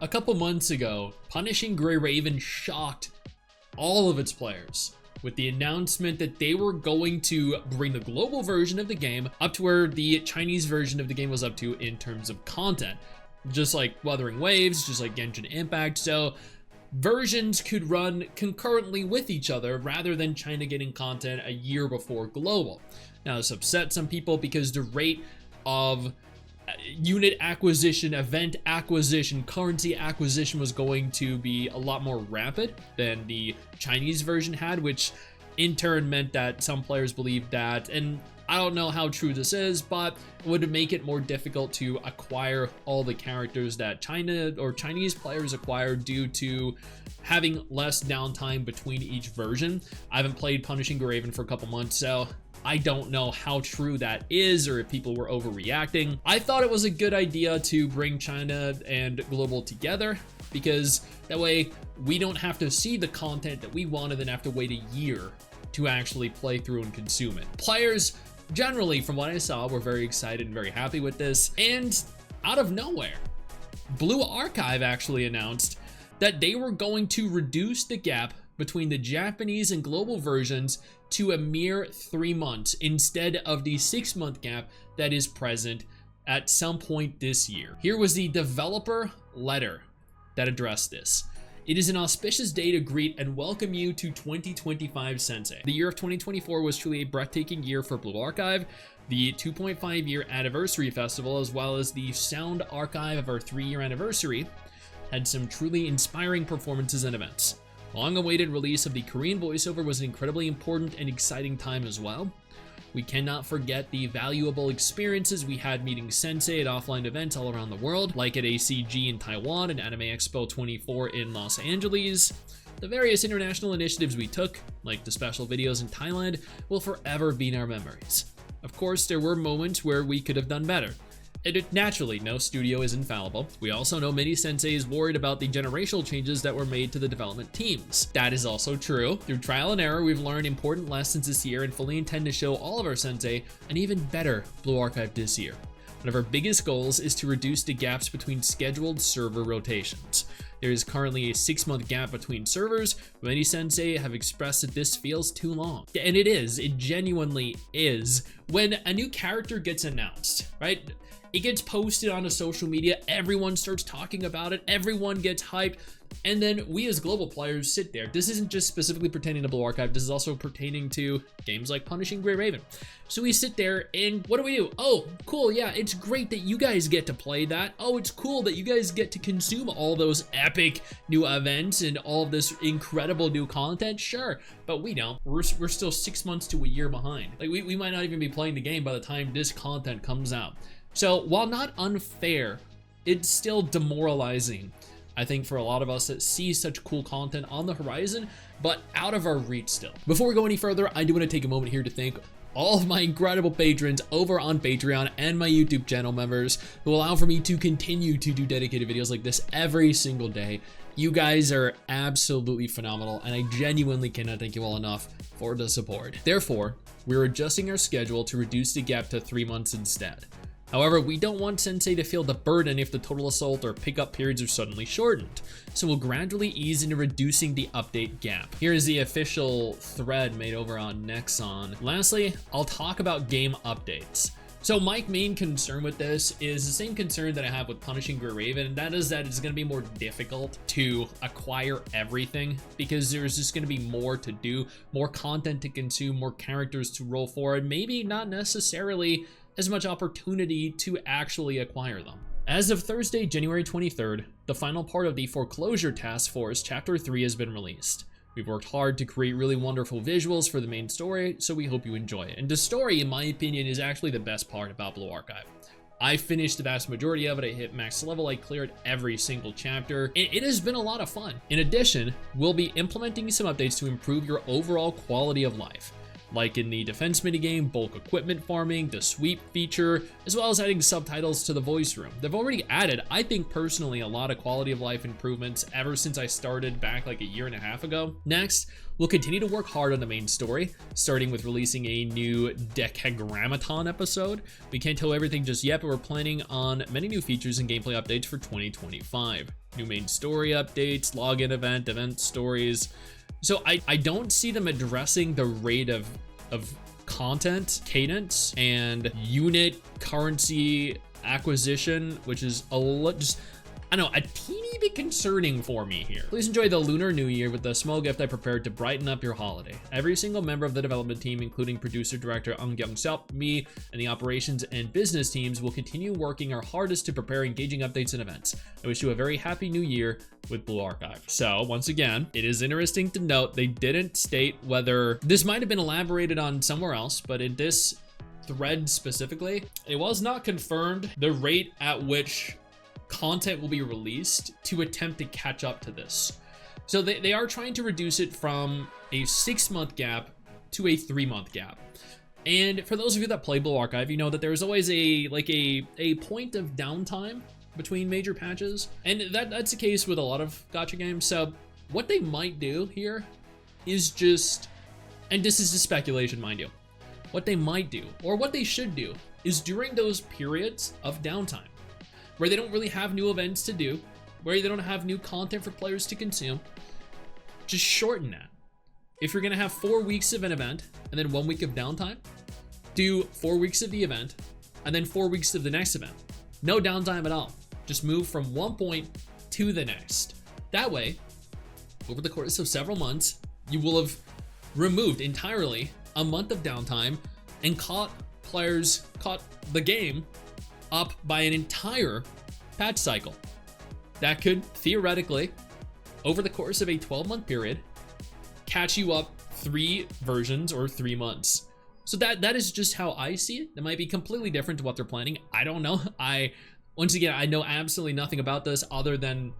A couple months ago, Punishing Gray Raven shocked all of its players with the announcement that they were going to bring the global version of the game up to where the Chinese version of the game was up to in terms of content. Just like Wuthering Waves, just like Genshin Impact. So versions could run concurrently with each other rather than China getting content a year before global. Now this upset some people because the rate of unit acquisition, event acquisition, currency acquisition was going to be a lot more rapid than the Chinese version had, which in turn meant that some players believed that, and I don't know how true this is, but it would make it more difficult to acquire all the characters that China or Chinese players acquire due to having less downtime between each version. I haven't played Punishing Gray Raven for a couple months, so I don't know how true that is or if people were overreacting. I thought it was a good idea to bring China and global together because that way we don't have to see the content that we want and then have to wait a year to actually play through and consume it. Players generally, from what I saw, were very excited and very happy with this. And out of nowhere, Blue Archive actually announced that they were going to reduce the gap between the Japanese and global versions to a mere 3 months instead of the 6-month gap that is present at some point this year. Here was the developer letter that addressed this. It is an auspicious day to greet and welcome you to 2025 Sensei. The year of 2024 was truly a breathtaking year for Blue Archive. The 2.5 year anniversary festival, as well as the sound archive of our 3-year anniversary, had some truly inspiring performances and events. Long-awaited release of the Korean voiceover was an incredibly important and exciting time as well. We cannot forget the valuable experiences we had meeting Sensei at offline events all around the world, like at ACG in Taiwan and Anime Expo 24 in Los Angeles. The various international initiatives we took, like the special videos in Thailand, will forever be in our memories. Of course, there were moments where we could have done better. Naturally, no studio is infallible. We also know many senseis worried about the generational changes that were made to the development teams. That is also true. Through trial and error, we've learned important lessons this year and fully intend to show all of our sensei an even better Blue Archive this year. One of our biggest goals is to reduce the gaps between scheduled server rotations. There is currently a 6-month gap between servers. Many sensei have expressed that this feels too long. And it is, it genuinely is. When a new character gets announced, right? It gets posted onto social media, everyone starts talking about it, everyone gets hyped, and then we as global players sit there. This isn't just specifically pertaining to Blue Archive, this is also pertaining to games like Punishing Gray Raven. So we sit there and what do? Oh, cool, yeah, it's great that you guys get to play that. Oh, it's cool that you guys get to consume all those epic new events and all of this incredible new content, sure, but we don't. We're still 6 months to a year behind. Like we might not even be playing the game by the time this content comes out. So while not unfair, it's still demoralizing, I think, for a lot of us that see such cool content on the horizon, but out of our reach still. Before we go any further, I do want to take a moment here to thank all of my incredible patrons over on Patreon and my YouTube channel members who allow for me to continue to do dedicated videos like this every single day. You guys are absolutely phenomenal, and I genuinely cannot thank you all enough for the support. Therefore, we're adjusting our schedule to reduce the gap to 3 months instead. However, we don't want Sensei to feel the burden if the total assault or pickup periods are suddenly shortened, so we'll gradually ease into reducing the update gap. Here is the official thread made over on Nexon. Lastly, I'll talk about game updates. So my main concern with this is the same concern that I have with Punishing Gray Raven, and that is that it's going to be more difficult to acquire everything because there's just going to be more to do, more content to consume, more characters to roll for, and maybe not necessarily as much opportunity to actually acquire them. As of Thursday, January 23rd, the final part of the Foreclosure Task Force Chapter 3 has been released. We've worked hard to create really wonderful visuals for the main story, so we hope you enjoy it. And the story, in my opinion, is actually the best part about Blue Archive. I finished the vast majority of it, I hit max level, I cleared every single chapter. It has been a lot of fun. In addition, we'll be implementing some updates to improve your overall quality of life. like in the defense minigame, bulk equipment farming, the sweep feature, as well as adding subtitles to the voice room. They've already added, I think personally, a lot of quality of life improvements ever since I started back like a year and a half ago. Next, we'll continue to work hard on the main story, starting with releasing a new Decagrammaton episode. We can't tell everything just yet, but we're planning on many new features and gameplay updates for 2025. New main story updates, login event stories. So I don't see them addressing the rate of content, cadence, and unit currency acquisition, which is just, I don't know, a teeny bit concerning for me here. Please enjoy the Lunar New Year with the small gift I prepared to brighten up your holiday. Every single member of the development team, including producer director Ung Kyung-seop, me, and the operations and business teams will continue working our hardest to prepare engaging updates and events. I wish you a very happy new year with Blue Archive. So once again, it is interesting to note they didn't state whether this might have been elaborated on somewhere else, but in this thread specifically, it was not confirmed the rate at which content will be released to attempt to catch up to this. So they are trying to reduce it from a 6-month gap to a 3-month gap. And for those of you that play Blue Archive, you know that there's always a point of downtime between major patches. And that's the case with a lot of gacha games. So what they might do here is just, and this is just speculation, mind you, what they might do, or what they should do, is during those periods of downtime, where they don't really have new events to do, where they don't have new content for players to consume, just shorten that. If you're gonna have 4 weeks of an event and then 1 week of downtime, do 4 weeks of the event and then 4 weeks of the next event. No downtime at all. Just move from one point to the next. That way, over the course of several months, you will have removed entirely a month of downtime and caught the game up by an entire patch cycle. That could theoretically, over the course of a 12-month period, catch you up 3 versions or 3 months. So that is just how I see it. It might be completely different to what they're planning. I don't know. Once again, I know absolutely nothing about this other than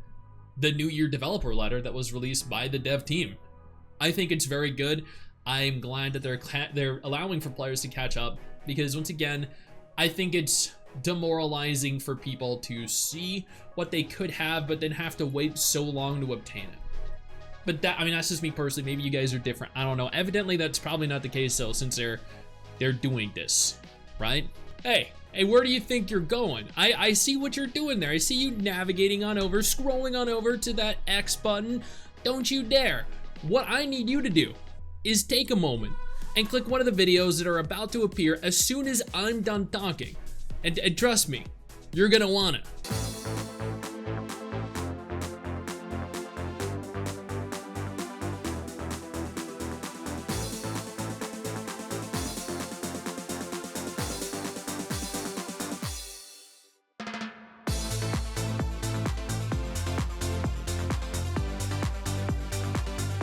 the New Year developer letter that was released by the dev team. I think it's very good. I'm glad that they're allowing for players to catch up, because once again, I think it's demoralizing for people to see what they could have but then have to wait so long to obtain it. But that's just me personally. Maybe you guys are different, I don't know. Evidently that's probably not the case though, since they're doing this, right? Hey, where do you think you're going? I see what you're doing there. I see you navigating on over, scrolling on over to that X button. Don't you dare. What I need you to do is take a moment and click one of the videos that are about to appear as soon as I'm done talking. And trust me, you're gonna want it.